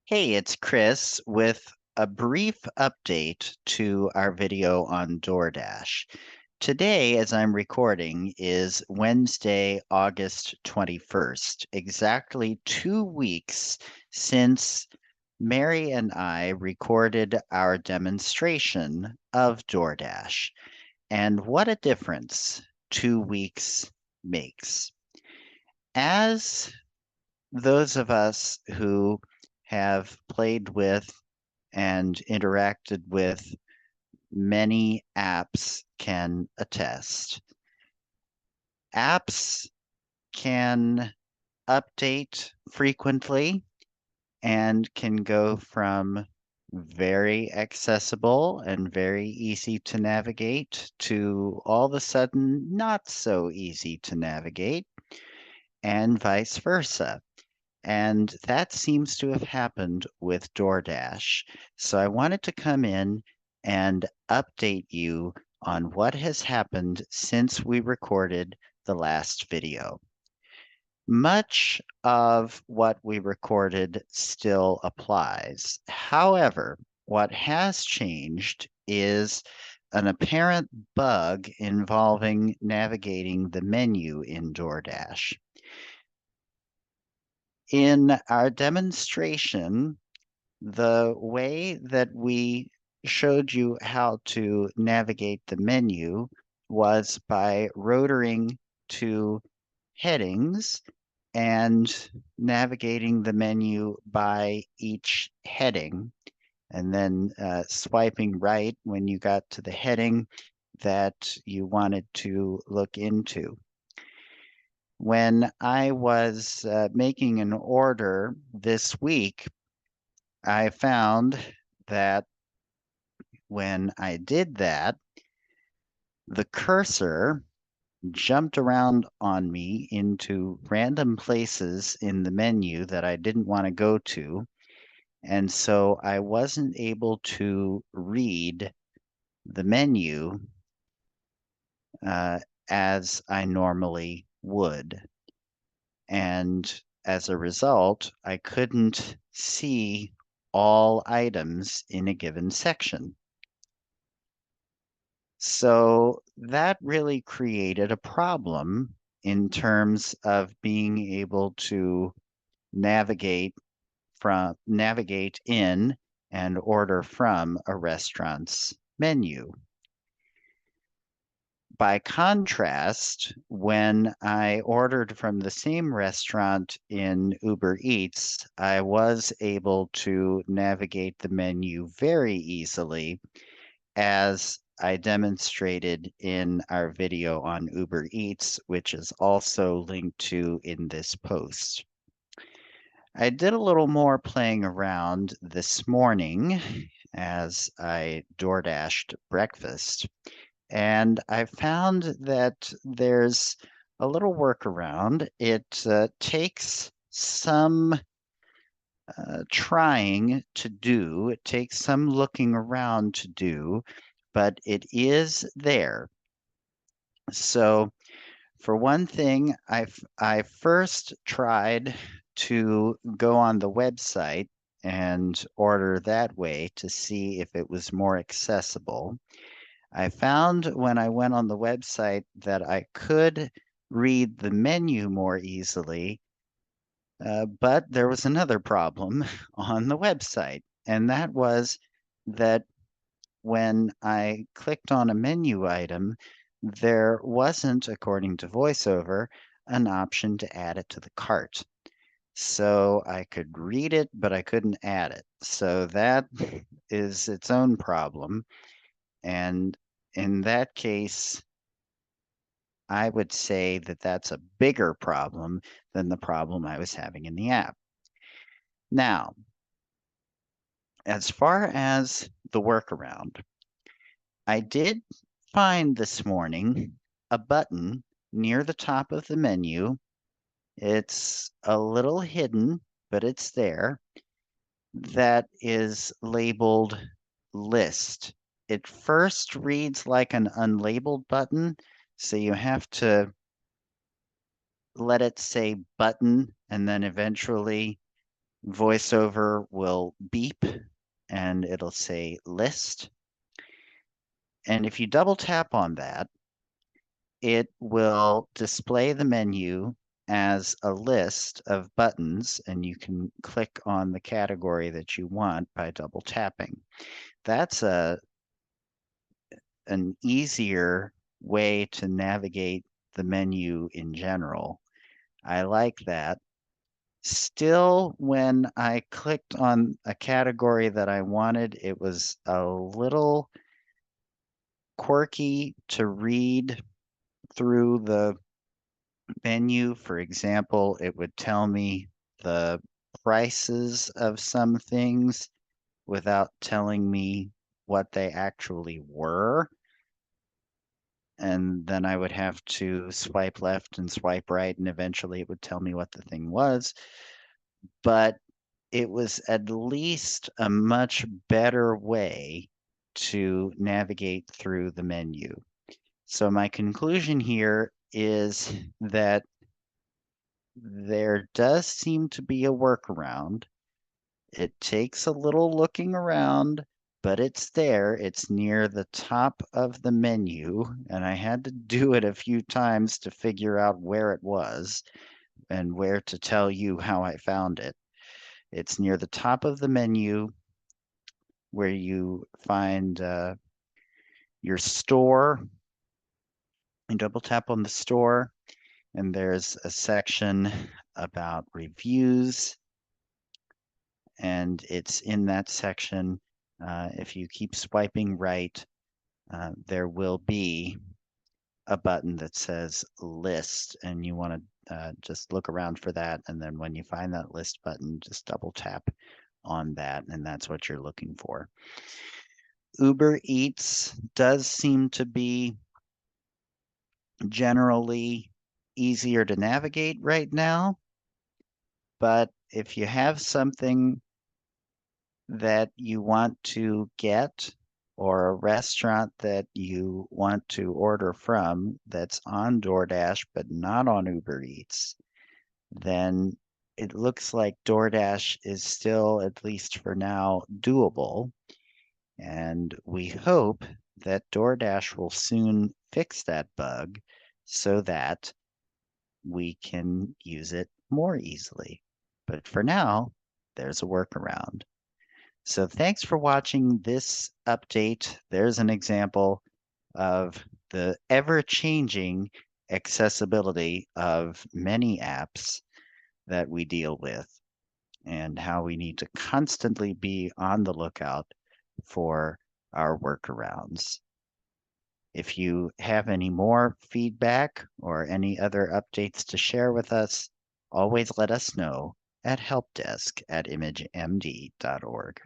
Hey, it's Chris with a brief update to our video on DoorDash. Today, as I'm recording, is Wednesday, August 21st, exactly 2 weeks since Mary and I recorded our demonstration of DoorDash. And what a difference 2 weeks makes. As those of us who have played with and interacted with many apps can attest. Apps can update frequently and can go from very accessible and very easy to navigate to all of a sudden not so easy to navigate, and vice versa. And that seems to have happened with DoorDash. So I wanted to come in and update you on what has happened since we recorded the last video. Much of what we recorded still applies. However, what has changed is an apparent bug involving navigating the menu in DoorDash. In our demonstration, the way that we showed you how to navigate the menu was by rotoring to headings and navigating the menu by each heading, and then swiping right when you got to the heading that you wanted to look into. When I was making an order this week, I found that when I did that, the cursor jumped around on me into random places in the menu that I didn't want to go to. And so I wasn't able to read the menu uh, as I normally would. And as a result, I couldn't see all items in a given section. So that really created a problem in terms of being able to navigate in and order from a restaurant's menu. By contrast, when I ordered from the same restaurant in Uber Eats, I was able to navigate the menu very easily, as I demonstrated in our video on Uber Eats, which is also linked to in this post. I did a little more playing around this morning as I DoorDashed breakfast, and I found that there's a little workaround. It takes some trying to do, it takes some looking around to do, but it is there. So, for one thing, I first tried to go on the website and order that way to see if it was more accessible. I found when I went on the website that I could read the menu more easily, but there was another problem on the website, and that was that when I clicked on a menu item, there wasn't, according to VoiceOver, an option to add it to the cart. So I could read it, but I couldn't add it. So that is its own problem. And in that case, I would say that that's a bigger problem than the problem I was having in the app. Now, as far as the workaround, I did find this morning a button near the top of the menu. It's a little hidden, but it's there, that is labeled List. It first reads like an unlabeled button, so you have to let it say button and then eventually VoiceOver will beep and it'll say list. And if you double tap on that, it will display the menu as a list of buttons, and you can click on the category that you want by double tapping. That's an easier way to navigate the menu in general. I like that. Still, when I clicked on a category that I wanted, it was a little quirky to read through the menu. For example, it would tell me the prices of some things without telling me what they actually were. And then I would have to swipe left and swipe right, and eventually it would tell me what the thing was. But it was at least a much better way to navigate through the menu. So my conclusion here is that there does seem to be a workaround. It takes a little looking around, but it's there. It's near the top of the menu, and I had to do it a few times to figure out where it was and where to tell you how I found it. It's near the top of the menu where you find your store. You double tap on the store, and there's a section about reviews, and it's in that section. If you keep swiping right, there will be a button that says list, and you want to just look around for that. And then when you find that list button, just double tap on that, and that's what you're looking for. Uber Eats does seem to be generally easier to navigate right now, but if you have something that you want to get or a restaurant that you want to order from that's on DoorDash but not on Uber Eats, then it looks like DoorDash is still, at least for now, doable. And we hope that DoorDash will soon fix that bug so that we can use it more easily. But for now, there's a workaround. So thanks for watching this update. There's an example of the ever-changing accessibility of many apps that we deal with and how we need to constantly be on the lookout for our workarounds. If you have any more feedback or any other updates to share with us, always let us know at helpdesk@imagemd.org.